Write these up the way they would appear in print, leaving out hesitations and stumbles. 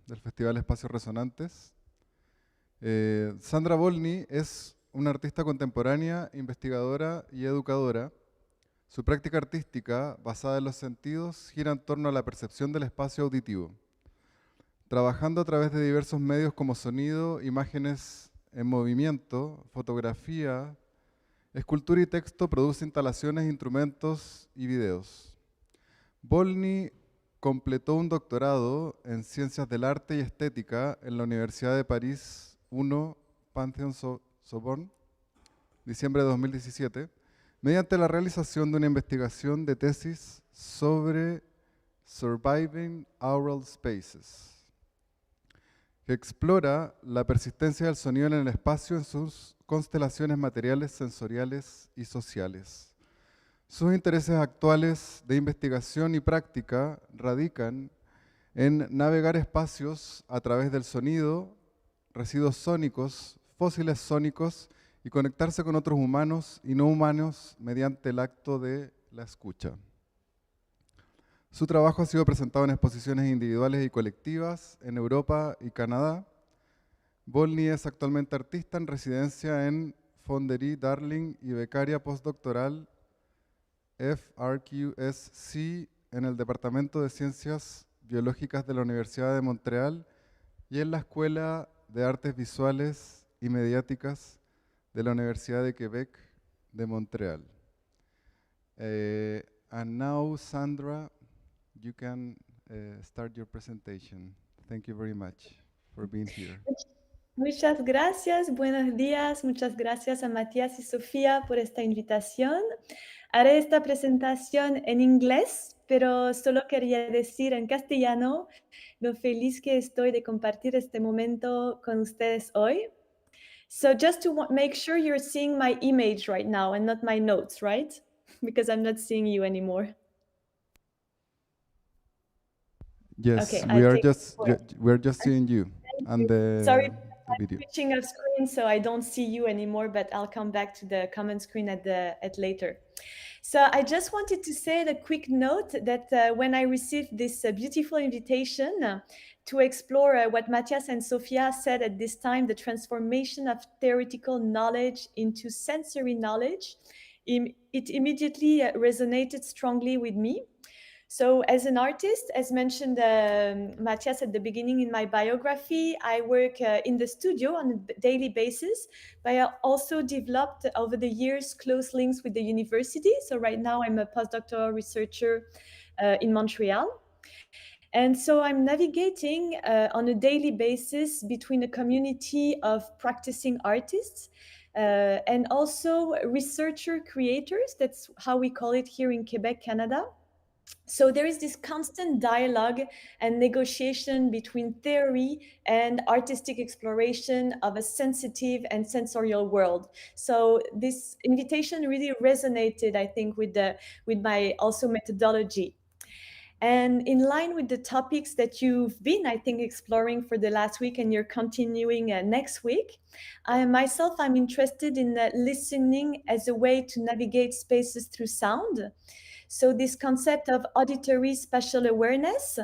del Festival Espacios Resonantes. Sandra Volny es una artista contemporánea, investigadora y educadora. Su práctica artística, basada en los sentidos, gira en torno a la percepción del espacio auditivo, trabajando a través de diversos medios como sonido, imágenes en movimiento, fotografía, escultura y texto. Produce instalaciones, instrumentos y videos. Volny completó un doctorado en Ciencias del Arte y Estética en la Universidad de París I, Panthéon-Sorbonne, diciembre de 2017, mediante la realización de una investigación de tesis sobre Surviving Aural Spaces, que explora la persistencia del sonido en el espacio en sus constelaciones materiales, sensoriales y sociales. Sus intereses actuales de investigación y práctica radican en navegar espacios a través del sonido, residuos sónicos, fósiles sónicos y conectarse con otros humanos y no humanos mediante el acto de la escucha. Su trabajo ha sido presentado en exposiciones individuales y colectivas en Europa y Canadá. Volny es actualmente artista en residencia en Fonderie Darling y becaria postdoctoral FRQSC en el Departamento de Ciencias Biológicas de la Universidad de Montreal y en la Escuela de Artes Visuales y Mediáticas de la Universidad de Quebec de Montreal. And now, Sandra, you can start your presentation. Thank you very much for being here. Muchas gracias, buenos días, muchas gracias a Matías y Sofía por esta invitación. Haré esta presentación en inglés, pero solo quería decir en castellano lo feliz que estoy de compartir este momento con ustedes hoy. So just to make sure you're seeing my image right now and not my notes, right? Because I'm not seeing you anymore. Yes, Okay, we are just seeing you and the Sorry, video. switching of screen, so I don't see you anymore, but I'll come back to the comment screen at later. So I just wanted to say a quick note that when I received this beautiful invitation to explore what Matthias and Sofia said at this time, the transformation of theoretical knowledge into sensory knowledge, it immediately resonated strongly with me. So as an artist, as mentioned Matthias at the beginning in my biography, I work in the studio on a daily basis, but I also developed over the years close links with the university. So right now I'm a postdoctoral researcher in Montreal. And so I'm navigating on a daily basis between a community of practicing artists and also researcher creators. That's how we call it here in Quebec, Canada. So there is this constant dialogue and negotiation between theory and artistic exploration of a sensitive and sensorial world. So this invitation really resonated, I think, with my also methodology. And in line with the topics that you've been, I think, exploring for the last week and you're continuing next week, I'm interested in listening as a way to navigate spaces through sound. So this concept of auditory spatial awareness,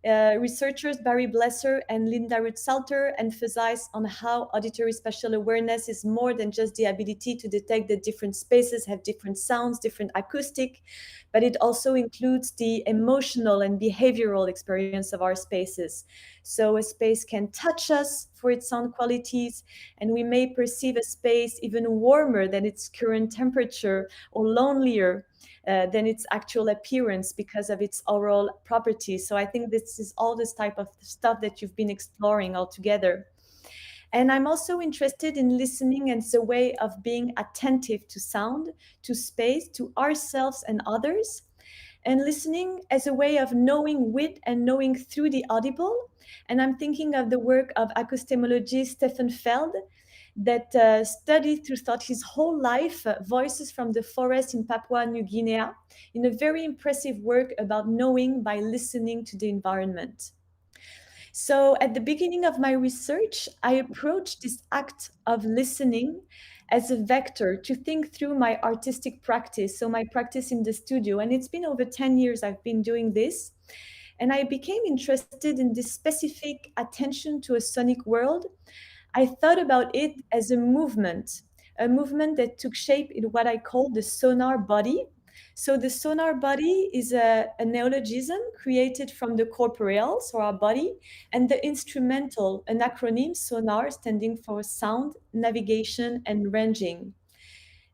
researchers Barry Blesser and Linda Ruth-Salter emphasize on how auditory spatial awareness is more than just the ability to detect that different spaces have different sounds, different acoustic, but it also includes the emotional and behavioral experience of our spaces. So a space can touch us for its sound qualities, and we may perceive a space even warmer than its current temperature or lonelier than its actual appearance because of its oral properties. So I think this is all this type of stuff that you've been exploring all together. And I'm also interested in listening as a way of being attentive to sound, to space, to ourselves and others, and listening as a way of knowing with and knowing through the audible. And I'm thinking of the work of acoustemologist Stefan Feld, that studied throughout his whole life voices from the forest in Papua New Guinea in a very impressive work about knowing by listening to the environment. So at the beginning of my research, I approached this act of listening as a vector to think through my artistic practice, so my practice in the studio. And it's been over 10 years I've been doing this. and I became interested in this specific attention to a sonic world. I thought about it as a movement that took shape in what I call the sonar body. So the sonar body is a neologism created from the corporeal, so our body, and the instrumental, an acronym, sonar, standing for sound, navigation, and ranging.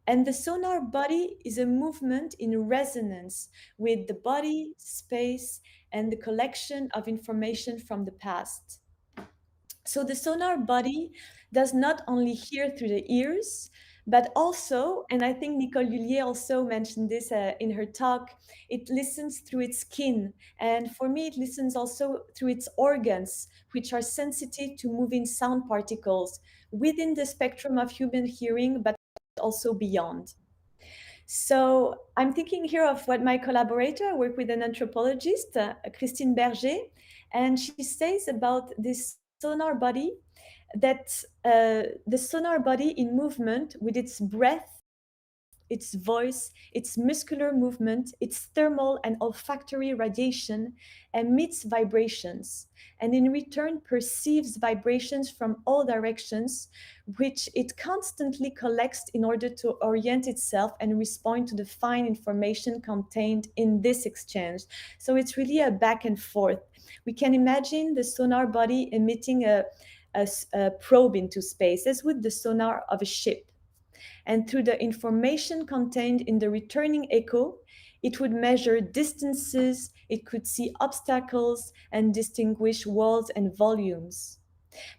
And the sonar body is a movement in resonance with the body, space, and the collection of information from the past. So the sonar body does not only hear through the ears, but also, and I think Nicole Lullier also mentioned this in her talk, it listens through its skin. And for me, it listens also through its organs, which are sensitive to moving sound particles within the spectrum of human hearing, but also beyond. So I'm thinking here of what my collaborator, I work with an anthropologist, Christine Berger, and she says about this sonar body that the sonar body in movement with its breath, its voice, its muscular movement, its thermal and olfactory radiation emits vibrations, and in return perceives vibrations from all directions, which it constantly collects in order to orient itself and respond to the fine information contained in this exchange. So it's really a back and forth. We can imagine the sonar body emitting a probe into space, as would the sonar of a ship. And through the information contained in the returning echo, it would measure distances, it could see obstacles, and distinguish walls and volumes.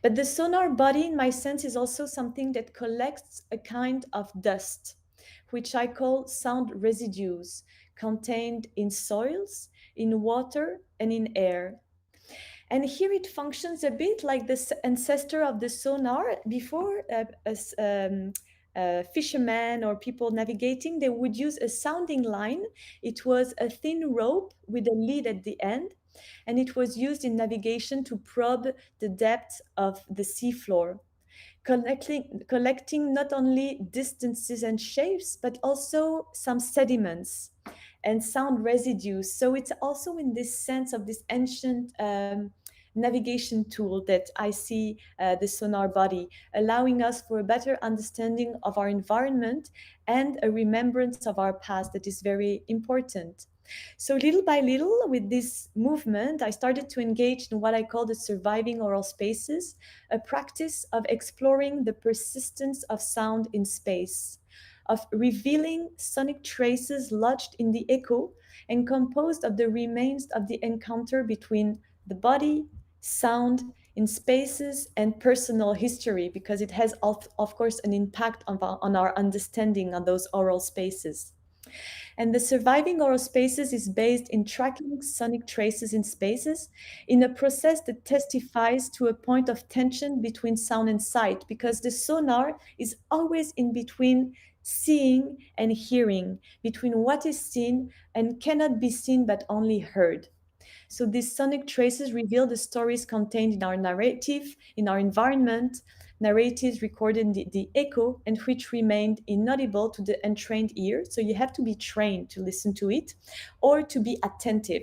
But the sonar body, in my sense, is also something that collects a kind of dust, which I call sound residues, contained in soils, in water, and in air. And here it functions a bit like the ancestor of the sonar. Before, fishermen or people navigating, they would use a sounding line. It was a thin rope with a lead at the end, and it was used in navigation to probe the depth of the seafloor, collecting not only distances and shapes, but also some sediments and sound residues. So it's also in this sense of this ancient navigation tool that I see the sonar body, allowing us for a better understanding of our environment and a remembrance of our past that is very important. So little by little, with this movement, I started to engage in what I call the surviving oral spaces, a practice of exploring the persistence of sound in space, of revealing sonic traces lodged in the echo and composed of the remains of the encounter between the body, sound, in spaces, and personal history, because it has, of course, an impact on our understanding of those oral spaces. And the surviving oral spaces is based in tracking sonic traces in spaces in a process that testifies to a point of tension between sound and sight, because the sonar is always in between seeing and hearing, between what is seen and cannot be seen but only heard. So these sonic traces reveal the stories contained in our narrative, in our environment, narratives recorded in the echo and which remained inaudible to the untrained ear. So you have to be trained to listen to it or to be attentive.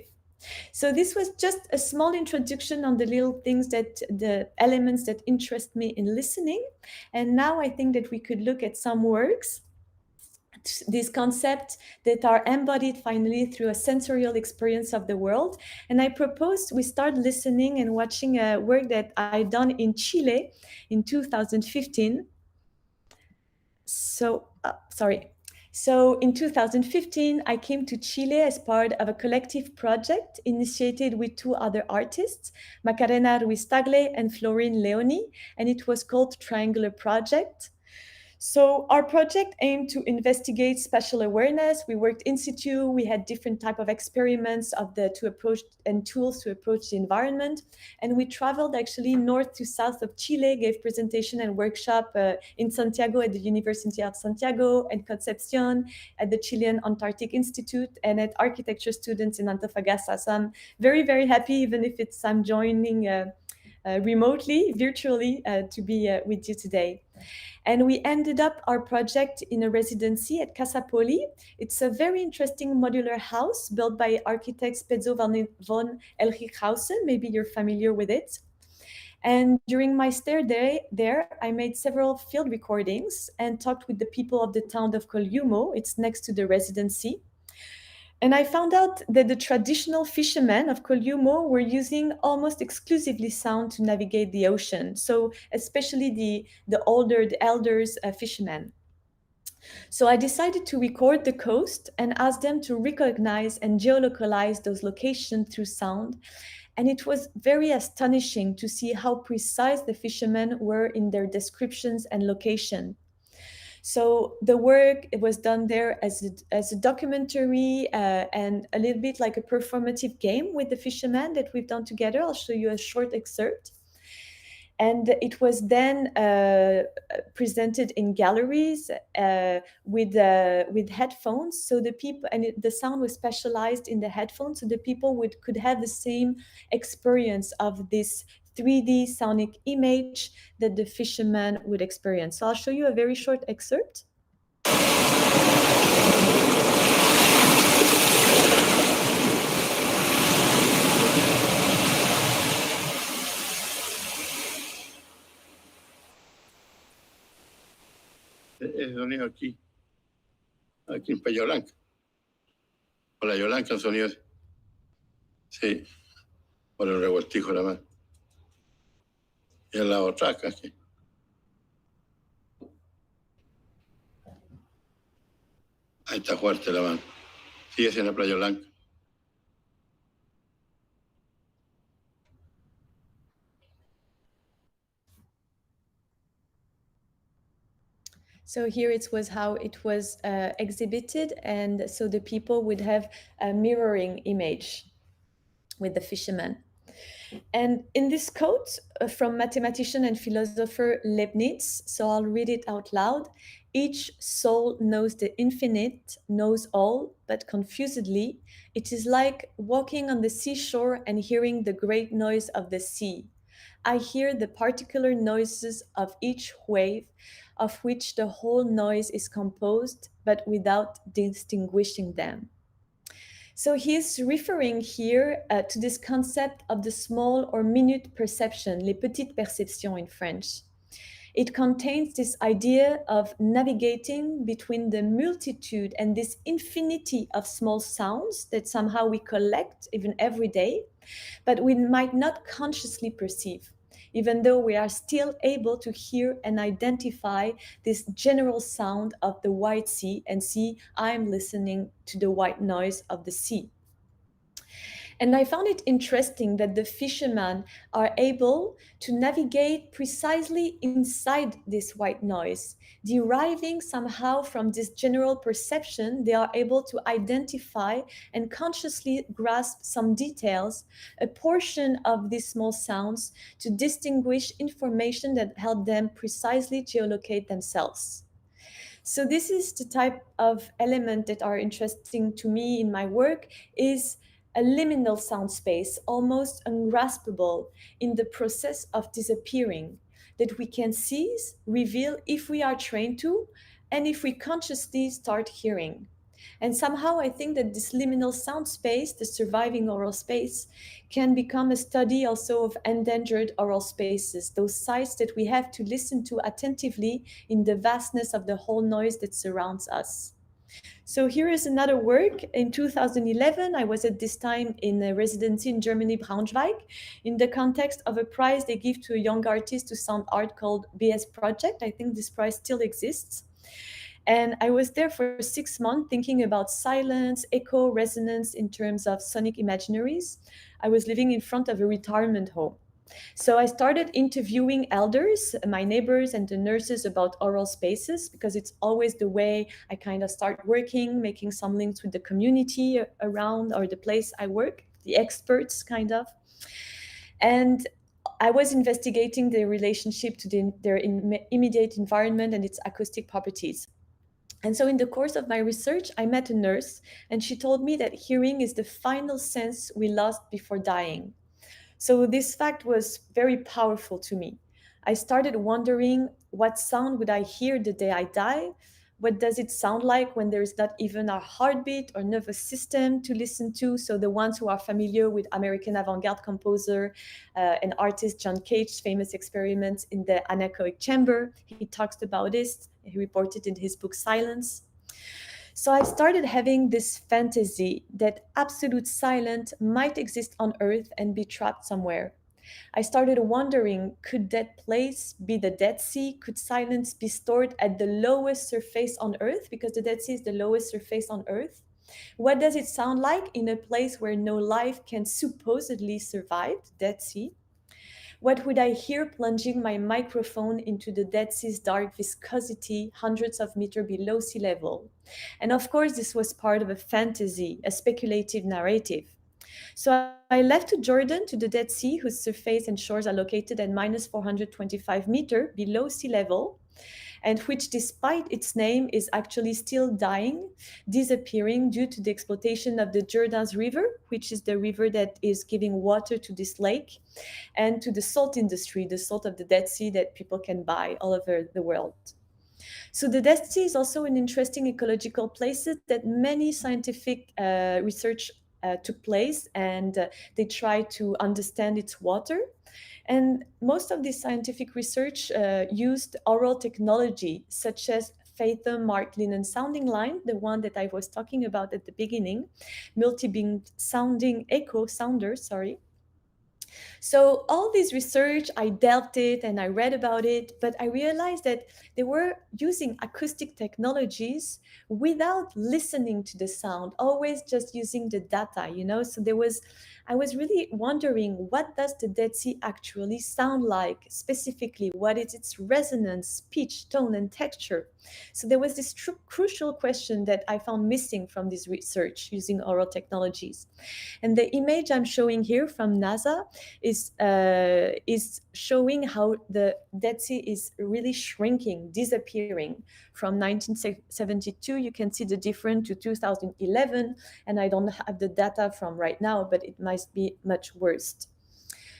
So this was just a small introduction on the little things the elements that interest me in listening. And now I think that we could look at some works, these concepts that are embodied finally through a sensorial experience of the world. And I proposed we start listening and watching a work that I done in Chile in 2015. So in 2015, I came to Chile as part of a collective project initiated with two other artists, Macarena Ruiz-Tagle and Florine Leoni, and it was called Triangular Project. So our project aimed to investigate spatial awareness. We worked in situ. We had different type of experiments to approach and tools to approach the environment. And we traveled actually north to south of Chile, gave presentation and workshop in Santiago at the University of Santiago, and Concepcion at the Chilean Antarctic Institute, and at architecture students in Antofagasta. So I'm very, very happy, even if I'm joining remotely, virtually, to be with you today. And we ended up our project in a residency at Casa Poli. It's a very interesting modular house built by architects Pedro von Elrichhausen. Maybe you're familiar with it. And during my stay there, I made several field recordings and talked with the people of the town of Colhumo. It's next to the residency. And I found out that the traditional fishermen of Colhumo were using almost exclusively sound to navigate the ocean. So especially the elders fishermen. So I decided to record the coast and ask them to recognize and geolocalize those locations through sound. And it was very astonishing to see how precise the fishermen were in their descriptions and location. So the work, it was done there as a documentary and a little bit like a performative game with the fishermen that we've done together. I'll show you a short excerpt. And it was then presented in galleries with headphones. So the people, and the sound was specialized in the headphones, so the people could have the same experience of this 3D sonic image that the fisherman would experience. So I'll show you a very short excerpt. El sonido aquí en Playa Blanca. Playa Blanca el sonido. Sí, por el revoltijo la mano. Y en la otra aquí. Ahí está fuerte la mano. Sigue en la Playa Blanca. So here it was how it was exhibited, and so the people would have a mirroring image with the fisherman. And in this quote from mathematician and philosopher Leibniz, so I'll read it out loud. Each soul knows the infinite, knows all, but confusedly. It is like walking on the seashore and hearing the great noise of the sea. I hear the particular noises of each wave, of which the whole noise is composed, but without distinguishing them. So he's referring here to this concept of the small or minute perception, les petites perceptions in French. It contains this idea of navigating between the multitude and this infinity of small sounds that somehow we collect even every day, but we might not consciously perceive, even though we are still able to hear and identify this general sound of the white sea and see I'm listening to the white noise of the sea. And I found it interesting that the fishermen are able to navigate precisely inside this white noise, deriving somehow from this general perception, they are able to identify and consciously grasp some details, a portion of these small sounds to distinguish information that help them precisely geolocate themselves. So this is the type of element that are interesting to me in my work, is a liminal sound space, almost ungraspable in the process of disappearing, that we can seize, reveal if we are trained to, and if we consciously start hearing. And somehow I think that this liminal sound space, the surviving oral space, can become a study also of endangered oral spaces, those sites that we have to listen to attentively in the vastness of the whole noise that surrounds us. So here is another work. In 2011, I was at this time in a residency in Germany, Braunschweig, in the context of a prize they give to a young artist to sound art called BS Project. I think this prize still exists. And I was there for 6 months thinking about silence, echo, resonance in terms of sonic imaginaries. I was living in front of a retirement home. So I started interviewing elders, my neighbors and the nurses about oral spaces, because it's always the way I kind of start working, making some links with the community around or the place I work, the experts kind of. And I was investigating the relationship to their immediate environment and its acoustic properties. And so in the course of my research, I met a nurse, and she told me that hearing is the final sense we lost before dying. So this fact was very powerful to me. I started wondering, what sound would I hear the day I die? What does it sound like when there is not even a heartbeat or nervous system to listen to? So the ones who are familiar with American avant-garde composer and artist John Cage's famous experiments in the anechoic chamber, he talks about this. He reported in his book Silence. So I started having this fantasy that absolute silence might exist on Earth and be trapped somewhere. I started wondering, could that place be the Dead Sea? Could silence be stored at the lowest surface on Earth? Because the Dead Sea is the lowest surface on Earth. What does it sound like in a place where no life can supposedly survive, Dead Sea? What would I hear plunging my microphone into the Dead Sea's dark viscosity, hundreds of meters below sea level? And of course, this was part of a fantasy, a speculative narrative. So I left to Jordan, to the Dead Sea, whose surface and shores are located at minus 425 meters below sea level, and which, despite its name, is actually still dying, disappearing due to the exploitation of the Jordan's River, which is the river that is giving water to this lake, and to the salt industry, the salt of the Dead Sea that people can buy all over the world. So the Dead Sea is also an interesting ecological place that many scientific research took place, and they try to understand its water. And most of this scientific research used oral technology, such as Phaethum Mark Linen sounding line, the one that I was talking about at the beginning, multi-beam sounding echo sounder, sorry. So all this research, I delved it and I read about it, but I realized that they were using acoustic technologies without listening to the sound, always just using the data, you know? So I was really wondering, what does the Dead Sea actually sound like? Specifically, what is its resonance, pitch, tone, and texture? So there was this crucial question that I found missing from this research using oral technologies. And the image I'm showing here from NASA is showing how the Dead Sea is really shrinking, disappearing from 1972. You can see the difference to 2011, and I don't have the data from right now, but it might be much worse.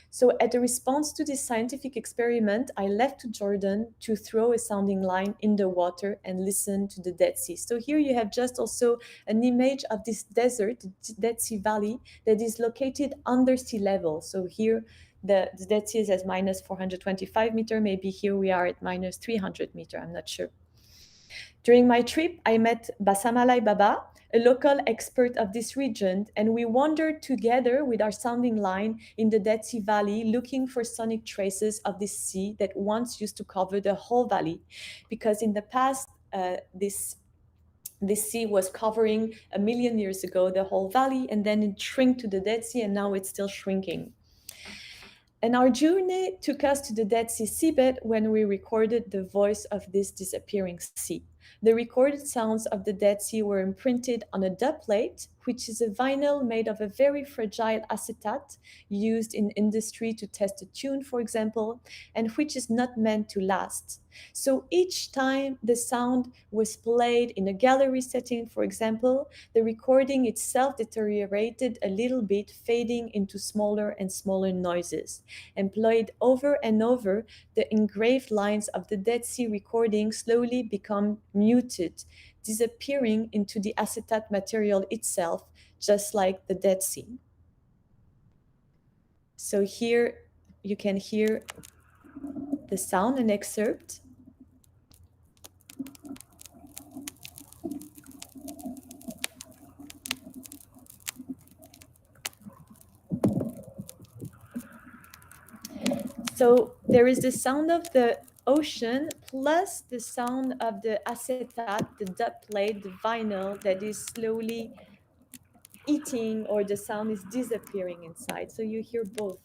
So as a response to this scientific experiment, I left to Jordan to throw a sounding line in the water and listen to the Dead Sea. So here you have just also an image of this desert, the Dead Sea Valley, that is located under sea level. So here the Dead Sea is at minus 425 meters. Maybe here we are at minus 300 meters, I'm not sure. During my trip, I met Basamalai Baba, a local expert of this region, and we wandered together with our sounding line in the Dead Sea Valley, looking for sonic traces of this sea that once used to cover the whole valley. Because in the past, this sea was covering 1 million years ago the whole valley, and then it shrank to the Dead Sea, and now it's still shrinking. And our journey took us to the Dead Sea seabed when we recorded the voice of this disappearing sea. The recorded sounds of the Dead Sea were imprinted on a dub plate, which is a vinyl made of a very fragile acetate used in industry to test a tune, for example, and which is not meant to last. So each time the sound was played in a gallery setting, for example, the recording itself deteriorated a little bit, fading into smaller and smaller noises. And played over and over, the engraved lines of the Dead Sea recording slowly become muted, disappearing into the acetate material itself, just like the Dead Sea. So here you can hear the sound, an excerpt. So there is the sound of the ocean plus the sound of the acetate, the dub plate, the vinyl that is slowly eating, or the sound is disappearing inside. So you hear both.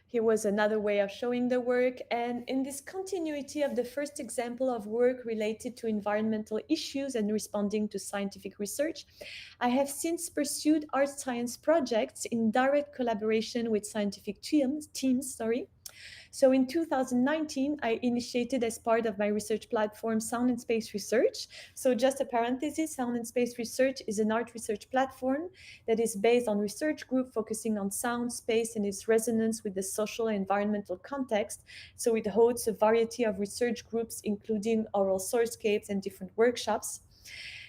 Here was another way of showing the work. And in this continuity of the first example of work related to environmental issues and responding to scientific research, I have since pursued art science projects in direct collaboration with scientific teams, So in 2019, I initiated as part of my research platform Sound and Space Research. So just a parenthesis, Sound and Space Research is an art research platform that is based on research group focusing on sound, space, and its resonance with the social and environmental context. So it hosts a variety of research groups, including oral sourcescapes and different workshops.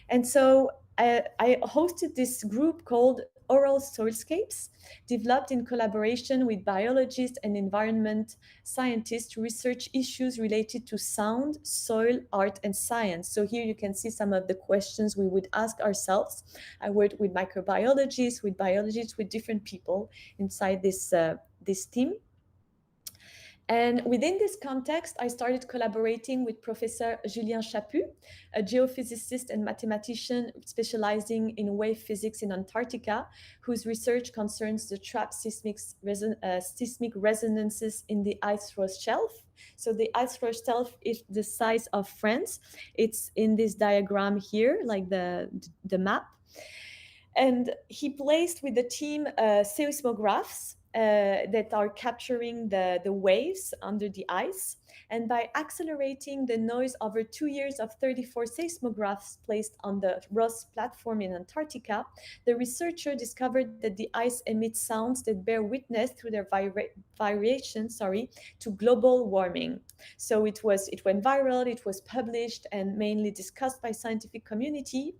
And so I hosted this group called Oral Soulscapes, developed in collaboration with biologists and environment scientists to research issues related to sound, soil, art, and science. So here you can see some of the questions we would ask ourselves. I worked with microbiologists, with biologists, with different people inside this team. And within this context, I started collaborating with Professor Julien Chaput, a geophysicist and mathematician specializing in wave physics in Antarctica, whose research concerns the trapped seismic resonances in the ice rock shelf. So the ice rock shelf is the size of France. It's in this diagram here, like the map. And he placed with the team seismographs that are capturing the waves under the ice. And by accelerating the noise over 2 years of 34 seismographs placed on the Ross platform in Antarctica, the researcher discovered that the ice emits sounds that bear witness through their variation to global warming. So it went viral, it was published and mainly discussed by scientific community.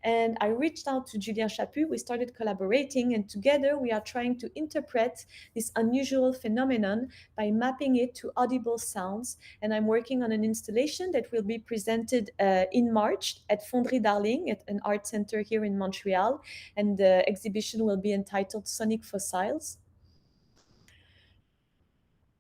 And I reached out to Julien Chaput. We started collaborating, and together we are trying to interpret this unusual phenomenon by mapping it to audible sounds. And I'm working on an installation that will be presented in March at Fonderie Darling, at an art center here in Montreal. And the exhibition will be entitled Sonic Fossils.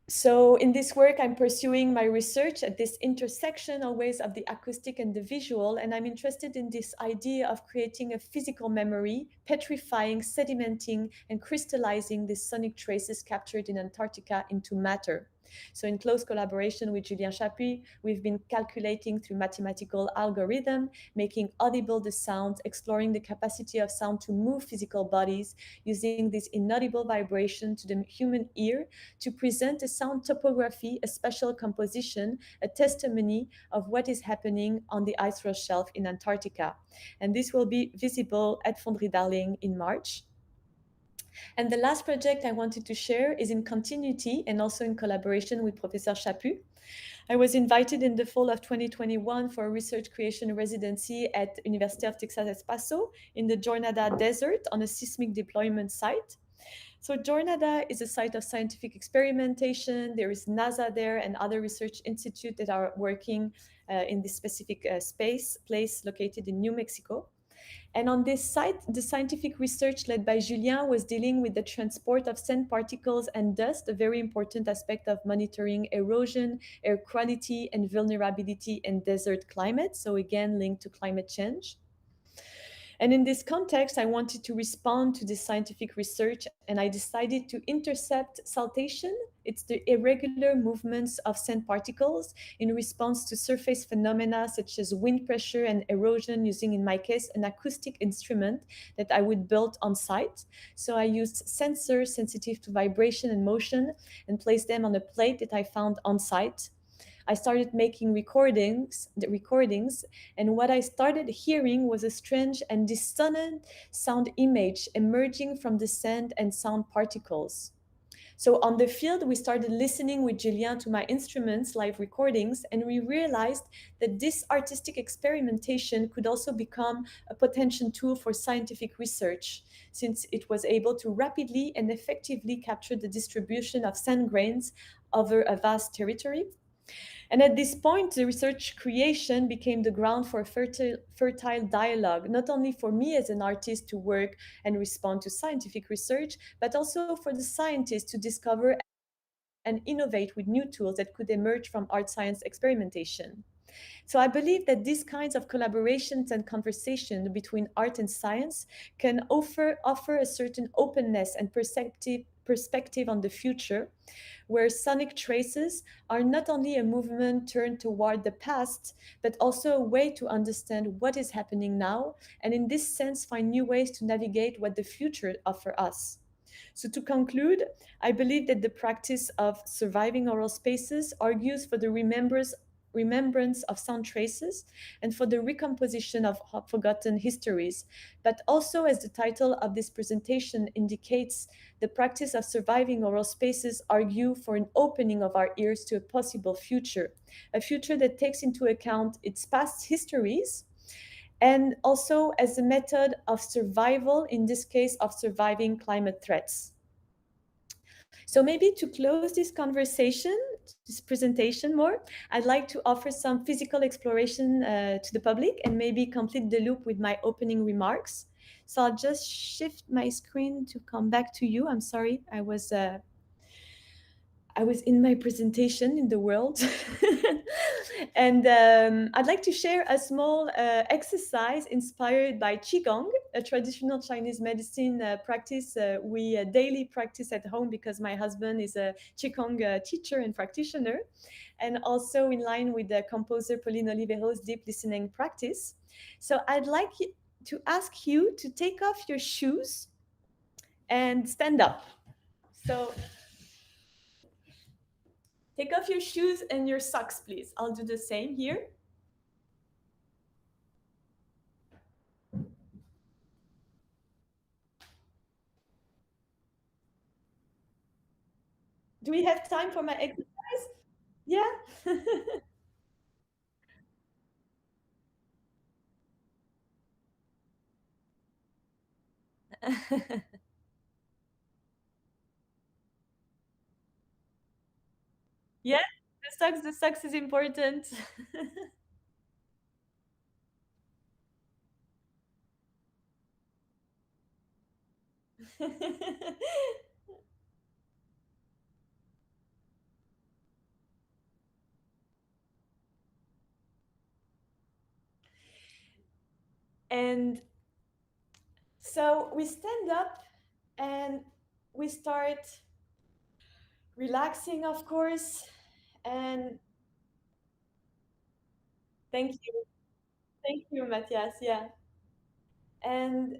So in this work, I'm pursuing my research at this intersection always of the acoustic and the visual, and I'm interested in this idea of creating a physical memory, petrifying, sedimenting, and crystallizing these sonic traces captured in Antarctica into matter. So in close collaboration with Julien Chaput, we've been calculating through mathematical algorithm, making audible the sounds, exploring the capacity of sound to move physical bodies, using this inaudible vibration to the human ear to present a sound topography, a special composition, a testimony of what is happening on the ice rock shelf in Antarctica. And this will be visible at Fonderie Darling in March. And the last project I wanted to share is in continuity and also in collaboration with Professor Chaput. I was invited in the fall of 2021 for a research creation residency at University of Texas Espacio in the Jornada Desert on a seismic deployment site. So Jornada is a site of scientific experimentation. There is NASA there and other research institutes that are working in this specific place located in New Mexico. And on this site, the scientific research led by Julien was dealing with the transport of sand particles and dust, a very important aspect of monitoring erosion, air quality, and vulnerability in desert climate. So again, linked to climate change. And in this context, I wanted to respond to this scientific research, and I decided to intercept saltation. It's the irregular movements of sand particles in response to surface phenomena such as wind pressure and erosion, using, in my case, an acoustic instrument that I would build on site. So I used sensors sensitive to vibration and motion and placed them on a plate that I found on site. I started making recordings, and what I started hearing was a strange and dissonant sound image emerging from the sand and sound particles. So on the field, we started listening with Julien to my instruments, live recordings, and we realized that this artistic experimentation could also become a potential tool for scientific research, since it was able to rapidly and effectively capture the distribution of sand grains over a vast territory. And at this point, the research creation became the ground for a fertile dialogue, not only for me as an artist to work and respond to scientific research, but also for the scientists to discover and innovate with new tools that could emerge from art science experimentation. So I believe that these kinds of collaborations and conversation between art and science can offer a certain openness and perspective on the future, where sonic traces are not only a movement turned toward the past, but also a way to understand what is happening now, and in this sense find new ways to navigate what the future offers us. So to conclude, I believe that the practice of surviving oral spaces argues for the remembrance of sound traces and for the recomposition of forgotten histories. But also, as the title of this presentation indicates, the practice of surviving oral spaces argue for an opening of our ears to a possible future, a future that takes into account its past histories, and also as a method of survival, in this case of surviving climate threats. So maybe to close this conversation, this presentation more, I'd like to offer some physical exploration to the public and maybe complete the loop with my opening remarks. So I'll just shift my screen to come back to you. I'm sorry, I was in my presentation in the world. And I'd like to share a small exercise inspired by Qigong, a traditional Chinese medicine practice we daily practice at home because my husband is a Qigong teacher and practitioner, and also in line with the composer Pauline Oliveros' deep listening practice. So I'd like to ask you to take off your shoes and stand up. So take off your shoes and your socks, please. I'll do the same here. Do we have time for my exercise? Yeah. Yeah, the socks is important. And so we stand up and we start relaxing, of course. And thank you, Matthias. Yeah. And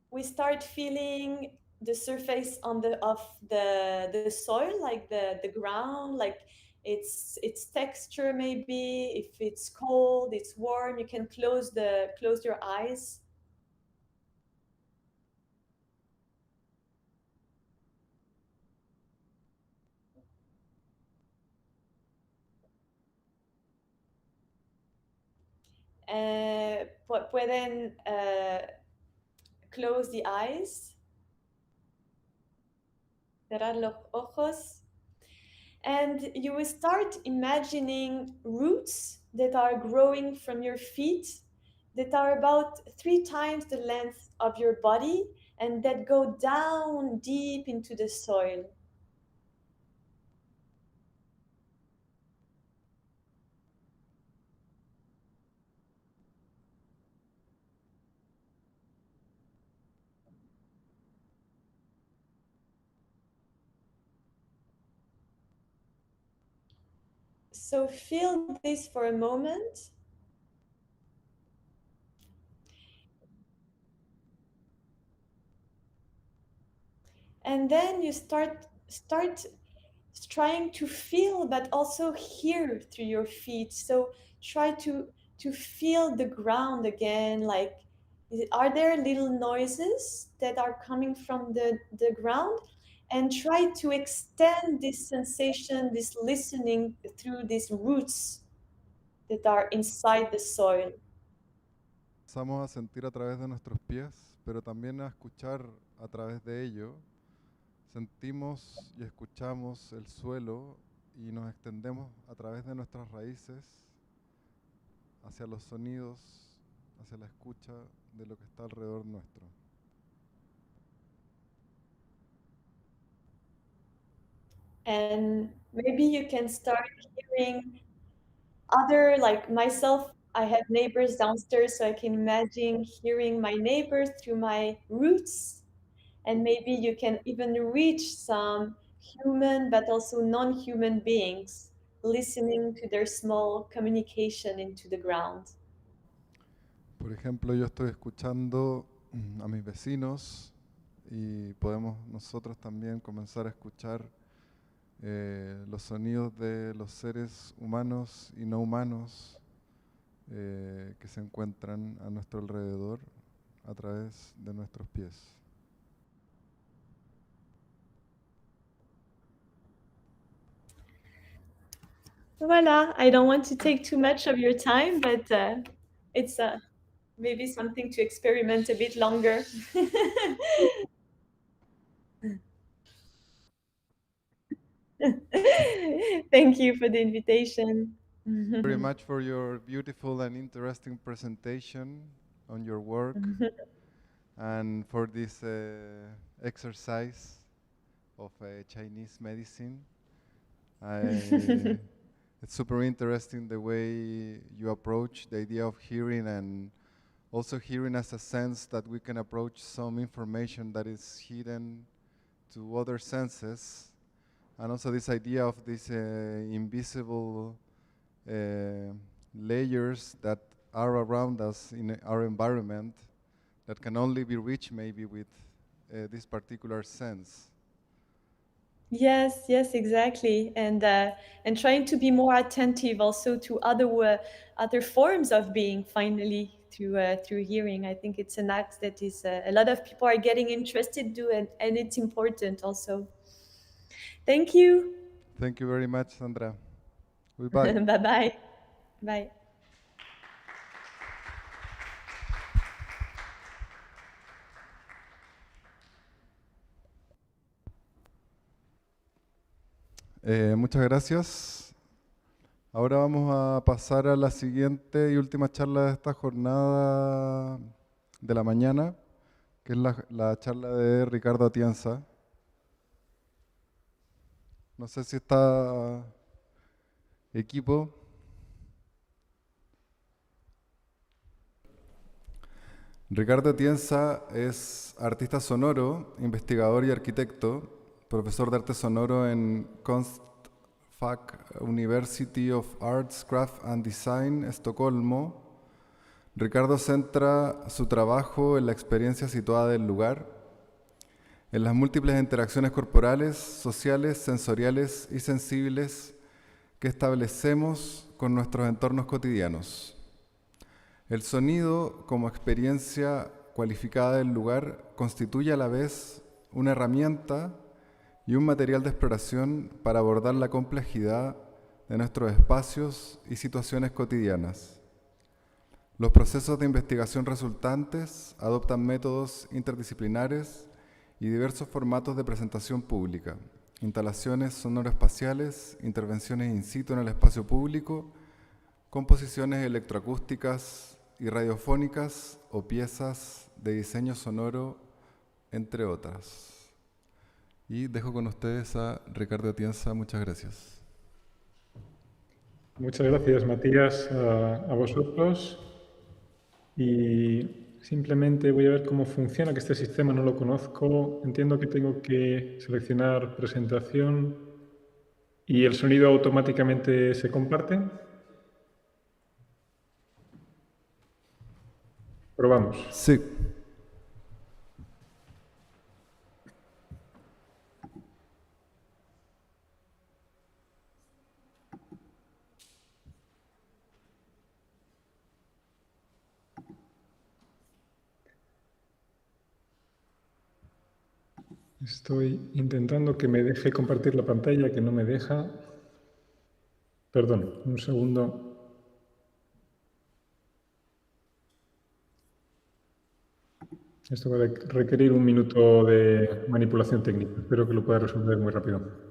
we start feeling the surface on the of the soil, like the ground, like its texture. Maybe if it's cold, it's warm, you can close your eyes. Pueden close the eyes, cerrar los ojos, and you will start imagining roots that are growing from your feet that are about 3 times the length of your body and that go down deep into the soil. So feel this for a moment. And then you start trying to feel but also hear through your feet. So try to feel the ground again, like are there little noises that are coming from the ground, and try to extend this sensation, this listening through these roots that are inside the soil. Empezamos a sentir a través de nuestros pies, pero también a escuchar a través de ello. Sentimos y escuchamos el suelo y nos extendemos a través de nuestras raíces hacia los sonidos, hacia la escucha de lo que está alrededor nuestro. And maybe you can start hearing other, like myself, I have neighbors downstairs, so I can imagine hearing my neighbors through my roots. And maybe you can even reach some human but also non-human beings listening to their small communication into the ground. Por ejemplo, yo estoy escuchando a mis vecinos y podemos nosotros también comenzar a escuchar los sonidos de los seres humanos y no humanos que se encuentran a nuestro alrededor a través de nuestros pies. Voila, I don't want to take too much of your time, but it's maybe something to experiment a bit longer. Thank you for the invitation. Very much for your beautiful and interesting presentation on your work and for this exercise of Chinese medicine. It's super interesting the way you approach the idea of hearing, and also hearing as a sense that we can approach some information that is hidden to other senses, and also this idea of these invisible layers that are around us in our environment that can only be reached maybe with this particular sense. Yes, yes, exactly, and trying to be more attentive also to other forms of being. Finally, through hearing, I think it's an act that is a lot of people are getting interested to, and it's important also. Thank you. Thank you very much, Sandra. Goodbye. Bye-bye. Bye. Muchas gracias. Ahora vamos a pasar a la siguiente y última charla de esta jornada de la mañana, que es la charla de Ricardo Atienza. No sé si está equipo. Ricardo Atienza es artista sonoro, investigador y arquitecto, profesor de arte sonoro en Konstfack University of Arts, Craft and Design, Estocolmo. Ricardo centra su trabajo en la experiencia situada del lugar, en las múltiples interacciones corporales, sociales, sensoriales y sensibles que establecemos con nuestros entornos cotidianos. El sonido, como experiencia cualificada del lugar, constituye a la vez una herramienta y un material de exploración para abordar la complejidad de nuestros espacios y situaciones cotidianas. Los procesos de investigación resultantes adoptan métodos interdisciplinares y diversos formatos de presentación pública, instalaciones sonoroespaciales, intervenciones in situ en el espacio público, composiciones electroacústicas y radiofónicas o piezas de diseño sonoro, entre otras. Y dejo con ustedes a Ricardo Atienza. Muchas gracias. Muchas gracias, Matías, a vosotros. Y simplemente voy a ver cómo funciona, que este sistema no lo conozco. Entiendo que tengo que seleccionar presentación y el sonido automáticamente se comparte. Probamos. Sí. Estoy intentando que me deje compartir la pantalla, que no me deja. Perdón, un segundo. Esto va a requerir un minuto de manipulación técnica. Espero que lo pueda resolver muy rápido.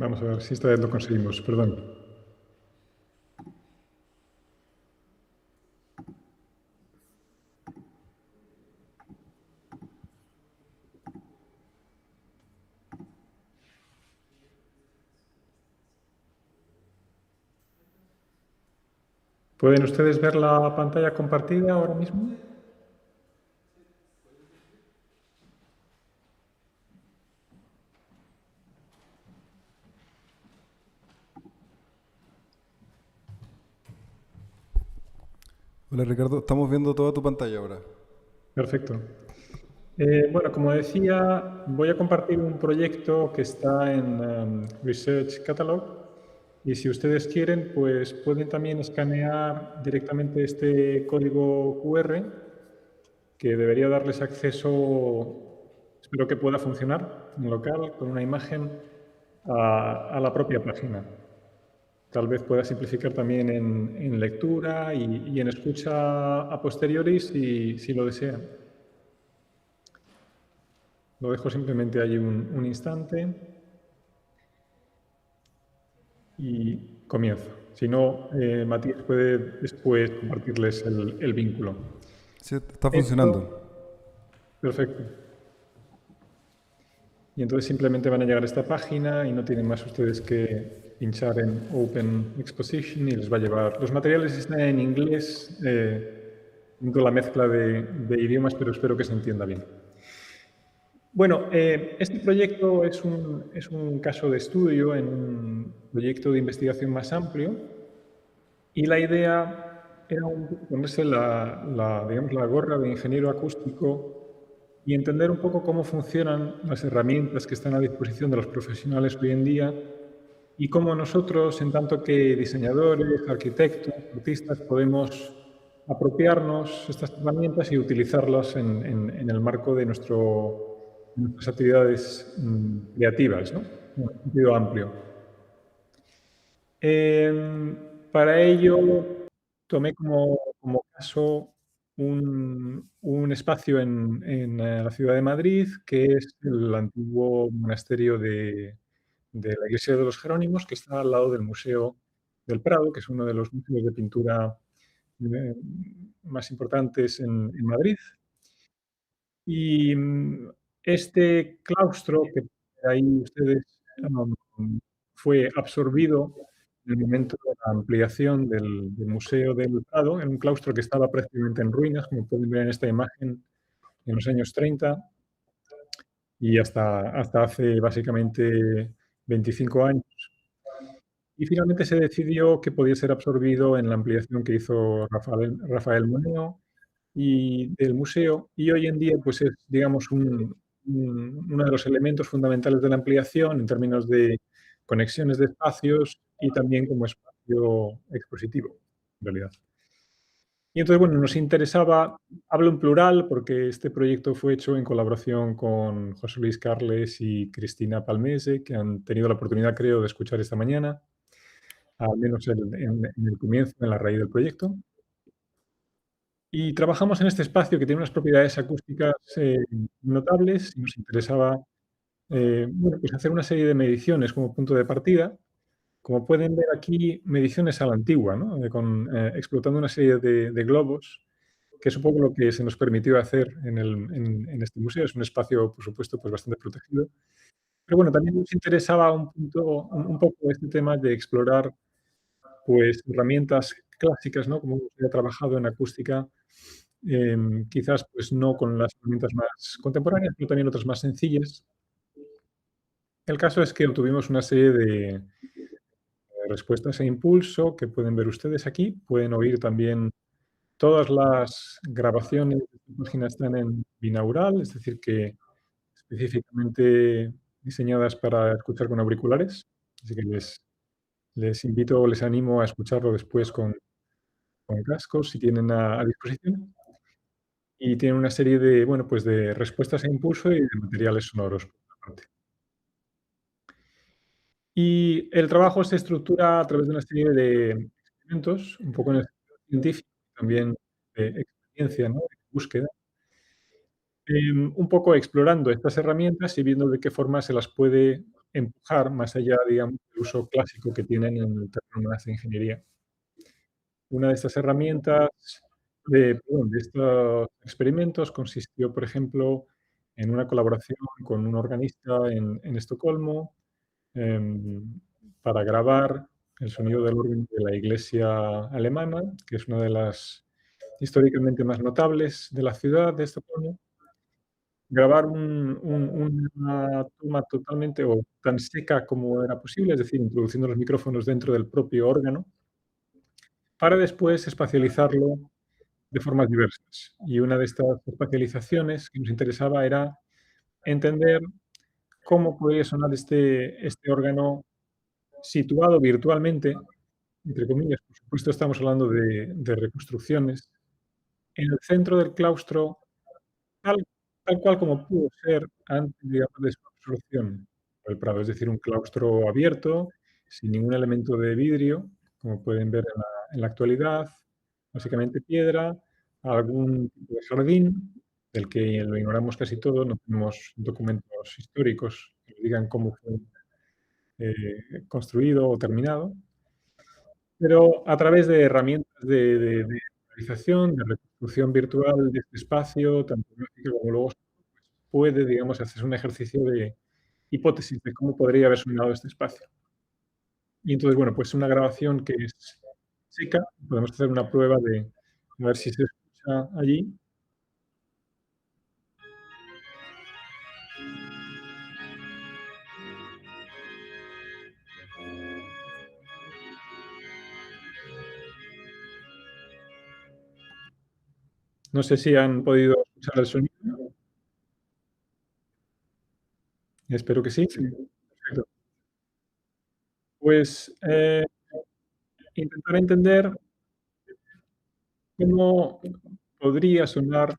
Vamos a ver si esta vez lo conseguimos, perdón. ¿Pueden ustedes ver la pantalla compartida ahora mismo? Hola Ricardo, estamos viendo toda tu pantalla ahora. Perfecto. Bueno, como decía, voy a compartir un proyecto que está en Research Catalog y si ustedes quieren, pues pueden también escanear directamente este código QR que debería darles acceso, espero que pueda funcionar en local, con una imagen a la propia página. Tal vez pueda simplificar también en lectura y en escucha a posteriori si lo desean. Lo dejo simplemente ahí un instante y comienzo. Si no, Matías puede después compartirles el vínculo. Sí, está Esto, funcionando. perfecto. Y entonces simplemente van a llegar a esta página y no tienen más ustedes que pinchar en Open Exposition y les va a llevar. Los materiales están en inglés, con la mezcla de idiomas, pero espero que se entienda bien. Bueno, este proyecto es un caso de estudio en un proyecto de investigación más amplio y la idea era ponerse digamos, la gorra de ingeniero acústico y entender un poco cómo funcionan las herramientas que están a disposición de los profesionales hoy en día y cómo nosotros, en tanto que diseñadores, arquitectos, artistas, podemos apropiarnos estas herramientas y utilizarlas en el marco de nuestras actividades creativas, ¿no? En un sentido amplio. Para ello, tomé como caso un espacio en la ciudad de Madrid, que es el antiguo monasterio de la iglesia de los Jerónimos, que está al lado del Museo del Prado, que es uno de los museos de pintura eh, más importantes en Madrid. Y este claustro que ahí ustedes fue absorbido en el momento de la ampliación del Museo del Prado, en un claustro que estaba prácticamente en ruinas, como pueden ver en esta imagen, en los años 30 y hasta hace básicamente 25 años. Y finalmente se decidió que podía ser absorbido en la ampliación que hizo Rafael Moneo y del museo, y hoy en día pues es, digamos, uno de los elementos fundamentales de la ampliación en términos de conexiones de espacios y también como espacio expositivo, en realidad. Y entonces, bueno, nos interesaba, hablo en plural porque este proyecto fue hecho en colaboración con José Luis Carles y Cristina Palmese, que han tenido la oportunidad, creo, de escuchar esta mañana, al menos en el comienzo, en la raíz del proyecto. Y trabajamos en este espacio que tiene unas propiedades acústicas notables y nos interesaba bueno, pues hacer una serie de mediciones como punto de partida. Como pueden ver aquí, mediciones a la antigua, ¿no? Explotando una serie de globos, que es un poco lo que se nos permitió hacer en este museo. Es un espacio, por supuesto, pues bastante protegido. Pero bueno, también nos interesaba un poco este tema de explorar pues herramientas clásicas, ¿no? Como se ha trabajado en acústica, quizás pues no con las herramientas más contemporáneas, pero también otras más sencillas. El caso es que obtuvimos una serie de respuestas e impulso que pueden ver ustedes aquí. Pueden oír también todas las grabaciones de esta página están en binaural, es decir, que específicamente diseñadas para escuchar con auriculares. Así que les invito, les animo a escucharlo después con cascos si tienen a disposición. Y tiene una serie de, bueno, pues de respuestas a impulso y de materiales sonoros, por otra parte. Y el trabajo se estructura a través de una serie de experimentos, un poco en el sentido científico, también de experiencia, ¿no? De búsqueda. Un poco explorando estas herramientas y viendo de qué forma se las puede empujar más allá, digamos, del uso clásico que tienen en el terreno más de ingeniería. Una de estas herramientas, de estos experimentos consistió, por ejemplo, en una colaboración con un organista en Estocolmo, em, para grabar el sonido del órgano de la iglesia alemana, que es una de las históricamente más notables de la ciudad de Estocolmo. Grabar una toma totalmente o tan seca como era posible, es decir, introduciendo los micrófonos dentro del propio órgano, para después espacializarlo de formas diversas. Y una de estas espacializaciones que nos interesaba era entender cómo podría sonar este órgano situado virtualmente, entre comillas, por supuesto estamos hablando de reconstrucciones, en el centro del claustro, tal tal cual como pudo ser antes, digamos, de su absorción por el Prado, es decir, un claustro abierto, sin ningún elemento de vidrio, como pueden ver en la actualidad, básicamente piedra, algún tipo de jardín, del que lo ignoramos casi todo, no tenemos documentos históricos que nos digan cómo fue, construido o terminado. Pero a través de herramientas de visualización, de reconstrucción virtual de este espacio, tanto gráfica como luego puede, digamos, hacerse un ejercicio de hipótesis de cómo podría haber sonado este espacio. Y entonces, bueno, pues una grabación que es seca, podemos hacer una prueba de a ver si se escucha allí. No sé si han podido escuchar el sonido. Espero que sí. Sí. Perfecto. Pues, intentar entender cómo podría sonar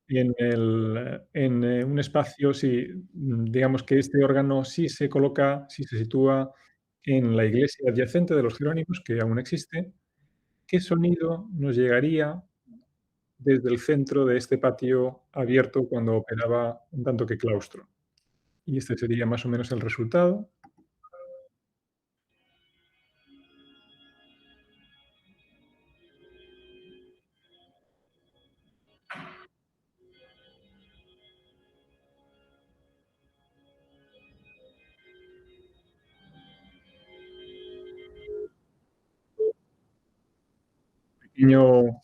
en un espacio si, digamos que este órgano sí se coloca, sí se sitúa en la iglesia adyacente de los Jerónimos, que aún existe, ¿qué sonido nos llegaría desde el centro de este patio abierto cuando operaba un tanto que claustro? Y este sería más o menos el resultado.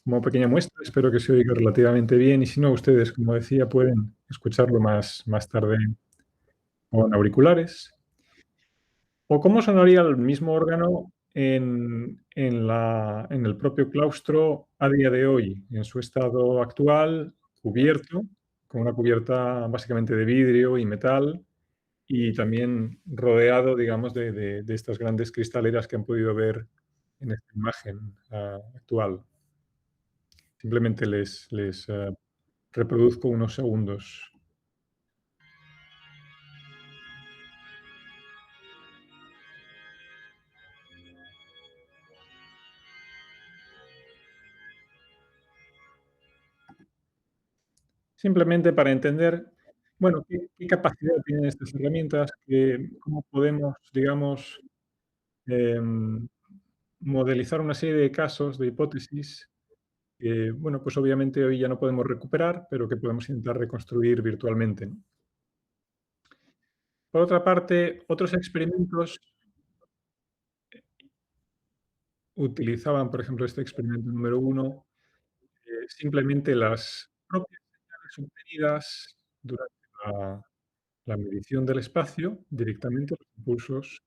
Como pequeña muestra, espero que se oiga relativamente bien y si no, ustedes, como decía, pueden escucharlo más tarde con auriculares. ¿O cómo sonaría el mismo órgano en el propio claustro a día de hoy, en su estado actual, cubierto, con una cubierta básicamente de vidrio y metal, y también rodeado, digamos, de estas grandes cristaleras que han podido ver en esta imagen, actual? Simplemente les reproduzco unos segundos. Simplemente para entender, bueno, qué capacidad tienen estas herramientas, cómo podemos, digamos, em, modelizar una serie de casos, de hipótesis, que, bueno, pues obviamente hoy ya no podemos recuperar, pero que podemos intentar reconstruir virtualmente, ¿no? Por otra parte, otros experimentos utilizaban, por ejemplo, este experimento número uno, simplemente las propias señales obtenidas durante la medición del espacio, directamente los impulsos,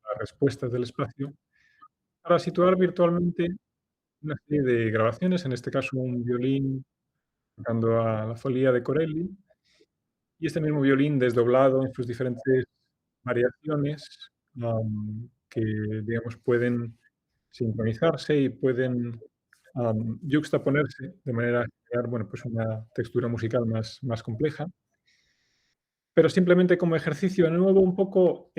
las respuestas del espacio, para situar virtualmente una serie de grabaciones, en este caso un violín tocando a la Folía de Corelli, y este mismo violín desdoblado en sus diferentes variaciones, que, digamos, pueden sincronizarse y pueden, yuxtaponerse de manera a crear, bueno, pues una textura musical más compleja. Pero simplemente como ejercicio, de nuevo, un poco,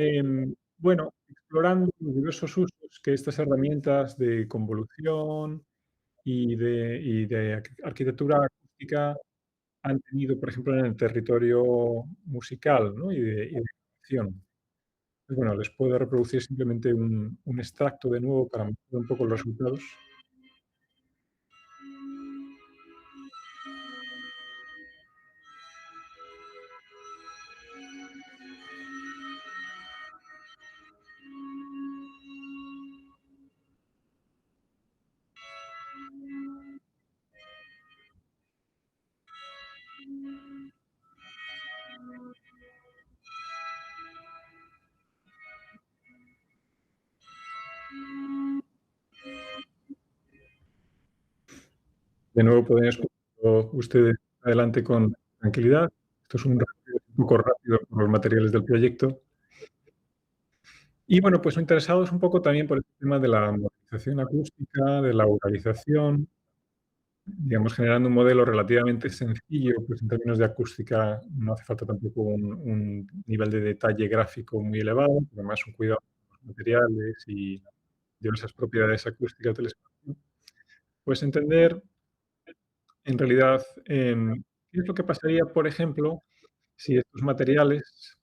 bueno, explorando los diversos usos que estas herramientas de convolución y de arquitectura acústica han tenido, por ejemplo, en el territorio musical, ¿no? Y de composición. Pues bueno, les puedo reproducir simplemente un extracto de nuevo para mostrar un poco los resultados. De nuevo pueden escucharlo ustedes adelante con tranquilidad. Esto es un recorrido un poco rápido por los materiales del proyecto. Y bueno, pues interesados un poco también por el tema de la modelización acústica, de la vocalización, digamos, generando un modelo relativamente sencillo, pues en términos de acústica no hace falta tampoco un nivel de detalle gráfico muy elevado, pero más un cuidado con los materiales y diversas propiedades acústicas del espacio. Pues entender en realidad qué es lo que pasaría, por ejemplo, si estos materiales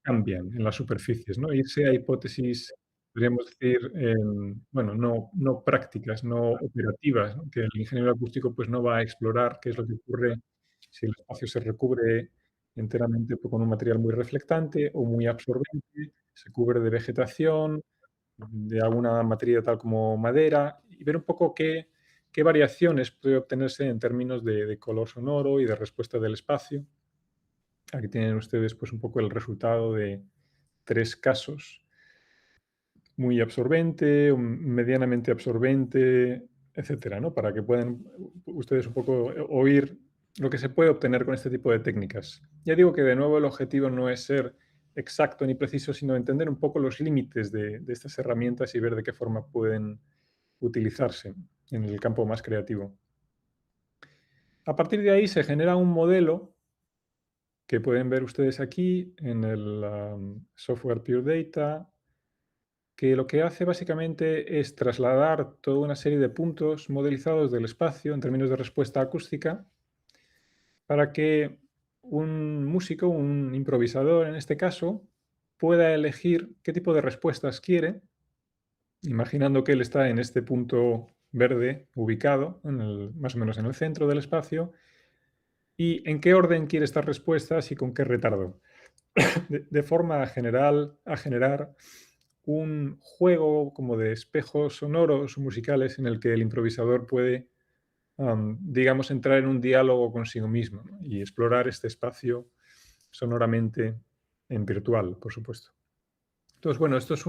cambian en las superficies, ¿no? Irse a hipótesis, podríamos decir, bueno, no prácticas, no operativas, ¿no? Que el ingeniero acústico, pues, no va a explorar qué es lo que ocurre si el espacio se recubre enteramente con un material muy reflectante o muy absorbente, se cubre de vegetación, de alguna materia tal como madera, y ver un poco qué variaciones puede obtenerse en términos de color sonoro y de respuesta del espacio. Aquí tienen ustedes, pues, un poco el resultado de 3 casos: muy absorbente, medianamente absorbente, etcétera, ¿no? Para que puedan ustedes un poco oír lo que se puede obtener con este tipo de técnicas. Ya digo que, de nuevo, el objetivo no es ser exacto ni preciso, sino entender un poco los límites de estas herramientas y ver de qué forma pueden utilizarse en el campo más creativo. A partir de ahí se genera un modelo que pueden ver ustedes aquí en el software Pure Data, que lo que hace básicamente es trasladar toda una serie de puntos modelizados del espacio en términos de respuesta acústica para que un músico, un improvisador en este caso, pueda elegir qué tipo de respuestas quiere, imaginando que él está en este punto verde ubicado, más o menos en el centro del espacio, y en qué orden quiere estas respuestas y con qué retardo. De forma a generar un juego como de espejos sonoros o musicales en el que el improvisador puede, digamos, entrar en un diálogo consigo mismo, ¿no? Y explorar este espacio sonoramente en virtual, por supuesto. Entonces, bueno, esto es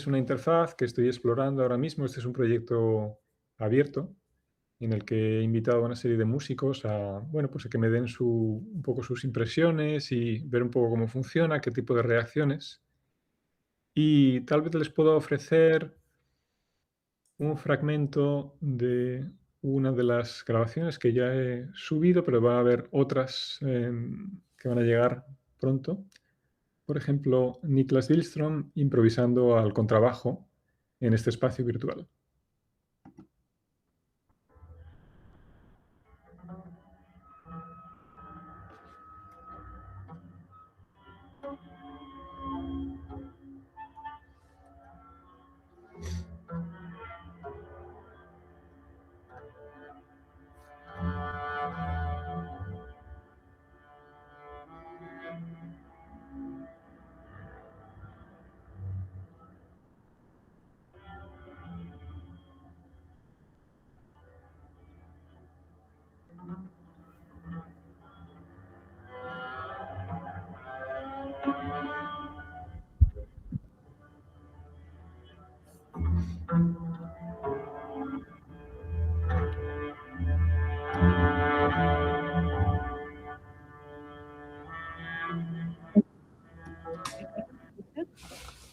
una interfaz que estoy explorando ahora mismo. Este es un proyecto abierto en el que he invitado a una serie de músicos a, bueno, pues a que me den un poco sus impresiones y ver un poco cómo funciona, qué tipo de reacciones. Y tal vez les puedo ofrecer un fragmento de una de las grabaciones que ya he subido, pero va a haber otras que van a llegar pronto. Por ejemplo, Niklas Billström improvisando al contrabajo en este espacio virtual.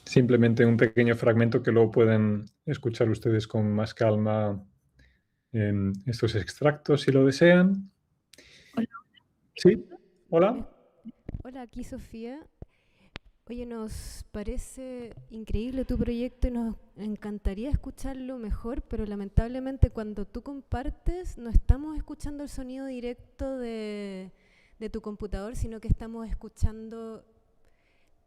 Simplemente un pequeño fragmento que luego pueden escuchar ustedes con más calma en estos extractos si lo desean. Hola. Sí, hola. Hola, aquí Sofía. Oye, nos parece increíble tu proyecto y nos encantaría escucharlo mejor, pero lamentablemente cuando tú compartes no estamos escuchando el sonido directo de tu computador, sino que estamos escuchando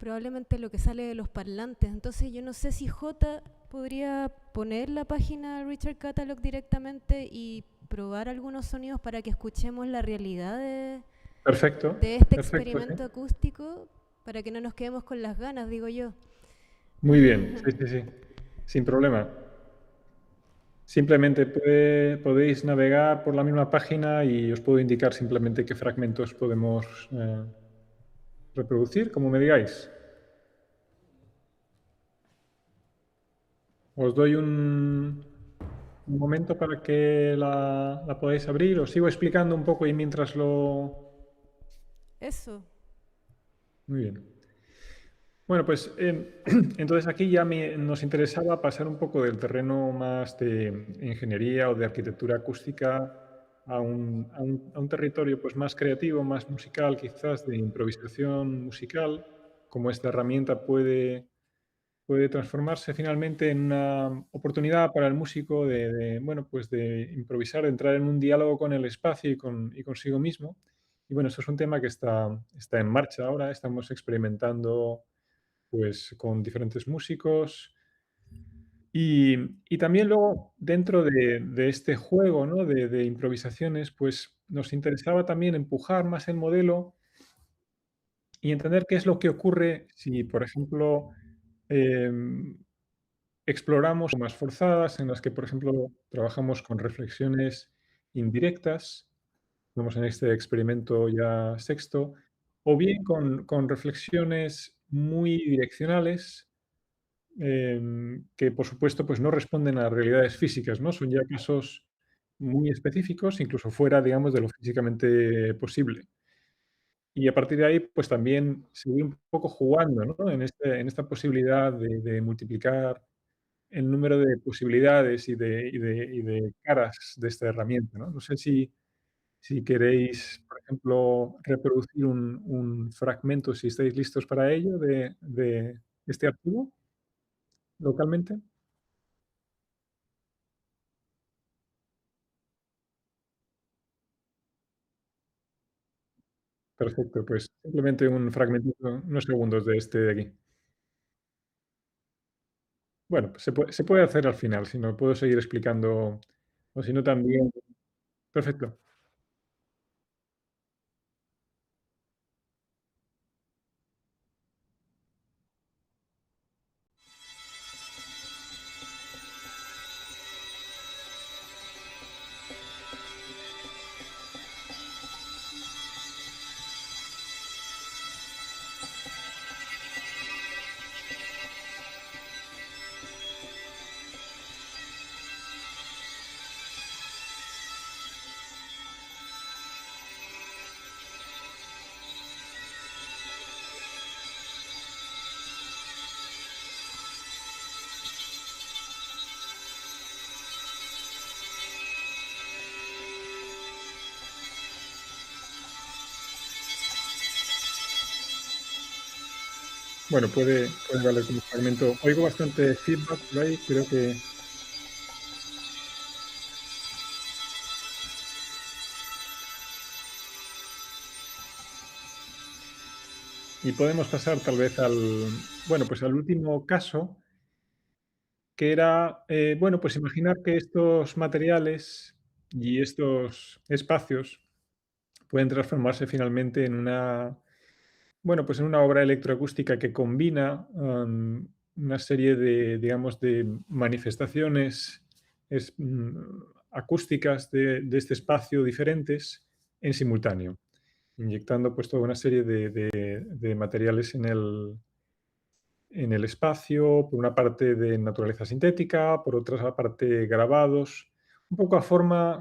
probablemente lo que sale de los parlantes. Entonces yo no sé si J podría poner la página Richard Catalog directamente y probar algunos sonidos para que escuchemos la realidad Perfecto, de este perfecto. experimento acústico, para que no nos quedemos con las ganas, digo yo. Muy bien, sí, sin problema. Simplemente podéis navegar por la misma página y os puedo indicar simplemente qué fragmentos podemos reproducir, como me digáis. Os doy un momento para que la podáis abrir. Os sigo explicando un poco y mientras lo... Eso. Muy bien. Bueno, pues entonces aquí ya nos interesaba pasar un poco del terreno más de ingeniería o de arquitectura acústica a un territorio pues más creativo, más musical, quizás de improvisación musical, como esta herramienta puede transformarse finalmente en una oportunidad para el músico bueno, pues de improvisar, de entrar en un diálogo con el espacio y consigo mismo. Y bueno, eso es un tema que está en marcha ahora. Estamos experimentando pues con diferentes músicos. Y también luego, dentro de este juego, ¿no? de improvisaciones, pues nos interesaba también empujar más el modelo y entender qué es lo que ocurre si, por ejemplo, em, exploramos más forzadas, en las que, por ejemplo, trabajamos con reflexiones indirectas, vamos en este experimento ya sexto, o bien con reflexiones muy direccionales, que por supuesto pues no responden a realidades físicas, ¿no? Son ya casos muy específicos, incluso fuera, digamos, de lo físicamente posible. Y a partir de ahí, pues también seguir un poco jugando, ¿no? En esta posibilidad de multiplicar el número de posibilidades y de caras de esta herramienta, ¿no? No sé si queréis, por ejemplo, reproducir un fragmento, si estáis listos para ello, de este archivo localmente. Perfecto, pues simplemente un fragmentito, unos segundos de este de aquí. Bueno, pues se puede hacer al final, si no puedo seguir explicando, o si no también. Perfecto. Bueno, puede valer como fragmento. Oigo bastante feedback por ahí, creo que. Y podemos pasar tal vez bueno, pues al último caso, que era, bueno, pues imaginar que estos materiales y estos espacios pueden transformarse finalmente en bueno, pues en una obra electroacústica que combina, una serie de, digamos, de manifestaciones acústicas de este espacio diferentes en simultáneo, inyectando pues toda una serie de materiales en el espacio, por una parte de naturaleza sintética, por otra parte grabados, un poco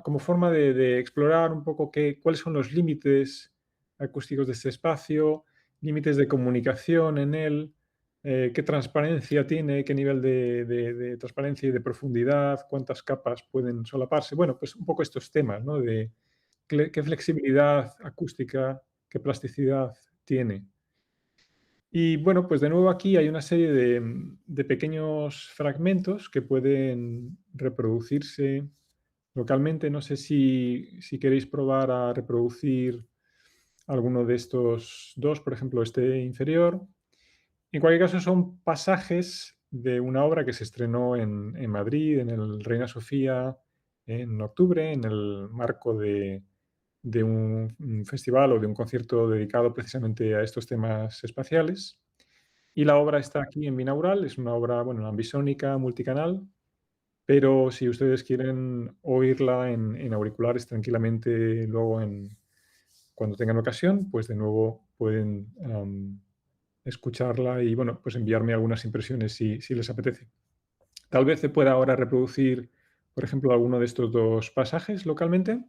como forma de explorar un poco cuáles son los límites acústicos de este espacio, límites de comunicación en él, qué transparencia tiene, qué nivel de transparencia y de profundidad, cuántas capas pueden solaparse. Bueno, pues un poco estos temas, ¿no? De qué flexibilidad acústica, qué plasticidad tiene. Y bueno, pues de nuevo aquí hay una serie de pequeños fragmentos que pueden reproducirse localmente. No sé si queréis probar a reproducir alguno de estos dos, por ejemplo, este inferior. En cualquier caso, son pasajes de una obra que se estrenó en Madrid, en el Reina Sofía, en octubre, en el marco de un festival o de un concierto dedicado precisamente a estos temas espaciales. Y la obra está aquí en Binaural, es una obra, bueno, ambisónica, multicanal, pero si ustedes quieren oírla en auriculares tranquilamente luego cuando tengan ocasión, pues de nuevo pueden escucharla y, bueno, pues enviarme algunas impresiones si les apetece. Tal vez se pueda ahora reproducir, por ejemplo, alguno de estos dos pasajes localmente.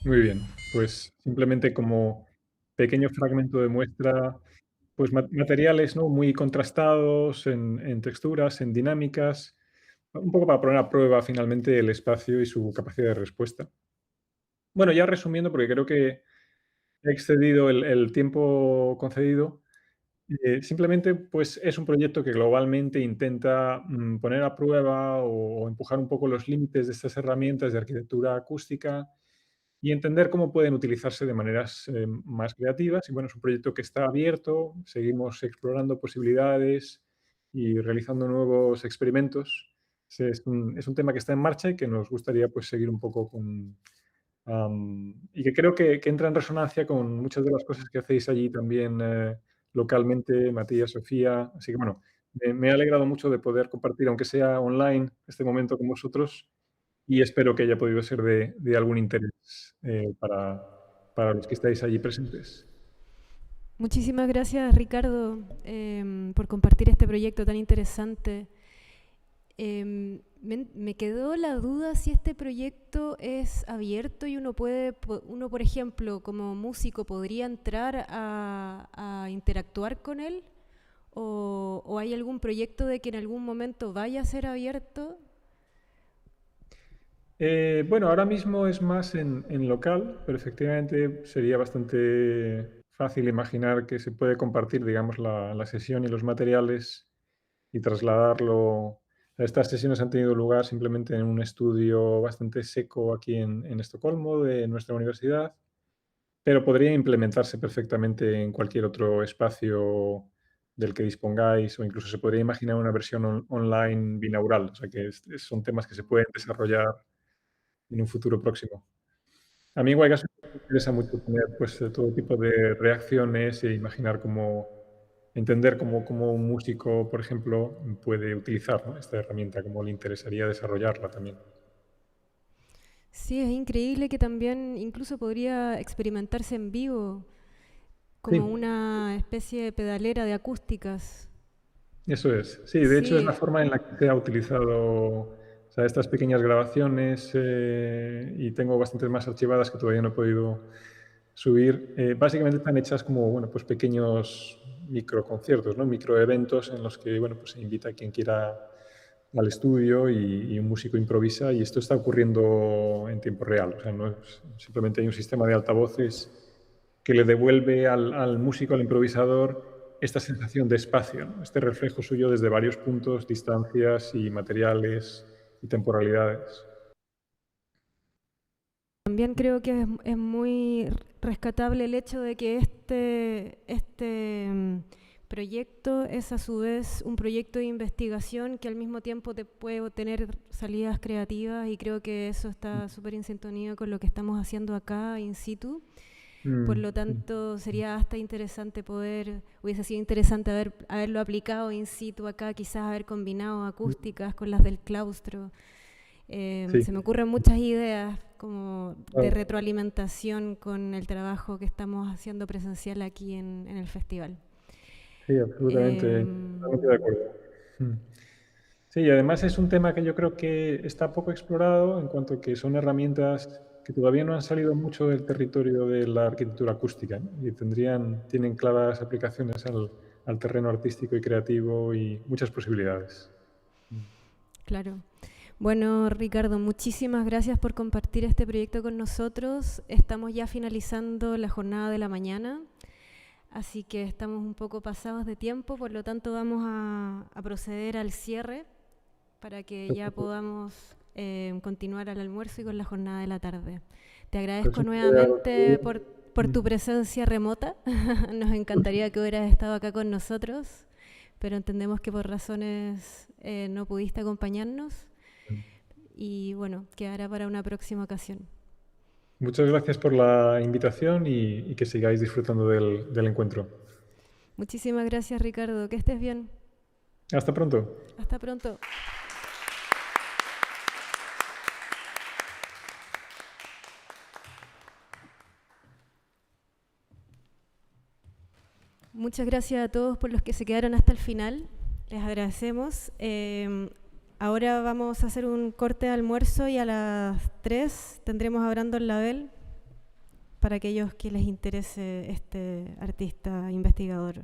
Muy bien, pues simplemente como pequeño fragmento de muestra, pues materiales, ¿no? Muy contrastados en texturas, en dinámicas, un poco para poner a prueba finalmente el espacio y su capacidad de respuesta. Bueno, ya resumiendo, porque creo que he excedido el tiempo concedido, simplemente pues es un proyecto que globalmente intenta poner a prueba o empujar un poco los límites de estas herramientas de arquitectura acústica y entender cómo pueden utilizarse de maneras más creativas. Y bueno, es un proyecto que está abierto, seguimos explorando posibilidades y realizando nuevos experimentos. Es un tema que está en marcha y que nos gustaría pues seguir un poco con... y que creo que entra en resonancia con muchas de las cosas que hacéis allí también localmente, Matías, Sofía. Así que bueno, me ha alegrado mucho de poder compartir, aunque sea online, este momento con vosotros y espero que haya podido ser de algún interés para los que estáis allí presentes. Muchísimas gracias, Ricardo, por compartir este proyecto tan interesante. Me quedó la duda si este proyecto es abierto y uno, por ejemplo, como músico, podría entrar a interactuar con él, o hay algún proyecto de que en algún momento vaya a ser abierto. Bueno, ahora mismo es más en local, pero efectivamente sería bastante fácil imaginar que se puede compartir, digamos, la sesión y los materiales y trasladarlo. Estas sesiones han tenido lugar simplemente en un estudio bastante seco aquí en Estocolmo, de nuestra universidad, pero podría implementarse perfectamente en cualquier otro espacio del que dispongáis, o incluso se podría imaginar una versión online binaural. O sea que son temas que se pueden desarrollar en un futuro próximo. A mí, en cualquier caso, me interesa mucho tener pues, todo tipo de reacciones e imaginar entender cómo un músico, por ejemplo, puede utilizar, ¿no?, esta herramienta, cómo le interesaría desarrollarla también. Sí, es increíble que también incluso podría experimentarse en vivo como Sí, una especie de pedalera de acústicas. eso es. Sí, de hecho es la Sí, forma en la que se ha utilizado, o sea, estas pequeñas grabaciones y tengo bastantes más archivadas que todavía no he podido subir. Básicamente están hechas como, bueno, pues pequeños microconciertos, ¿no? Microeventos en los que, bueno, pues se invita a quien quiera al estudio y un músico improvisa y esto está ocurriendo en tiempo real. O sea, no es, simplemente hay un sistema de altavoces que le devuelve al músico, al improvisador, esta sensación de espacio, ¿no? Este reflejo suyo desde varios puntos, distancias y materiales y temporalidades. también creo que es muy rescatable el hecho de que este proyecto es a su vez un proyecto de investigación que al mismo tiempo te puede tener salidas creativas, y creo que eso está súper en sintonía con lo que estamos haciendo acá in situ. Por lo tanto, sería hasta interesante hubiese sido interesante haberlo aplicado in situ acá, quizás haber combinado acústicas con las del claustro. Se me ocurren muchas ideas como de retroalimentación con el trabajo que estamos haciendo presencial aquí en el festival. Sí, absolutamente de acuerdo. Sí, y además es un tema que yo creo que está poco explorado en cuanto a que son herramientas que todavía no han salido mucho del territorio de la arquitectura acústica, ¿no? Y tienen claras aplicaciones al terreno artístico y creativo y muchas posibilidades. Claro. Bueno, Ricardo, muchísimas gracias por compartir este proyecto con nosotros. Estamos ya finalizando la jornada de la mañana, así que estamos un poco pasados de tiempo, por lo tanto vamos a proceder al cierre para que ya podamos continuar al almuerzo y con la jornada de la tarde. Te agradezco nuevamente por tu presencia remota. Nos encantaría que hubieras estado acá con nosotros, pero entendemos que por razones no pudiste acompañarnos. Y bueno, quedará para una próxima ocasión. Muchas gracias por la invitación y que sigáis disfrutando del encuentro. Muchísimas gracias, Ricardo. Que estés bien. Hasta pronto. Hasta pronto. Muchas gracias a todos por los que se quedaron hasta el final. Les agradecemos. Ahora vamos a hacer un corte de almuerzo y a las 3 tendremos a Brandon Label para aquellos que les interese este artista investigador.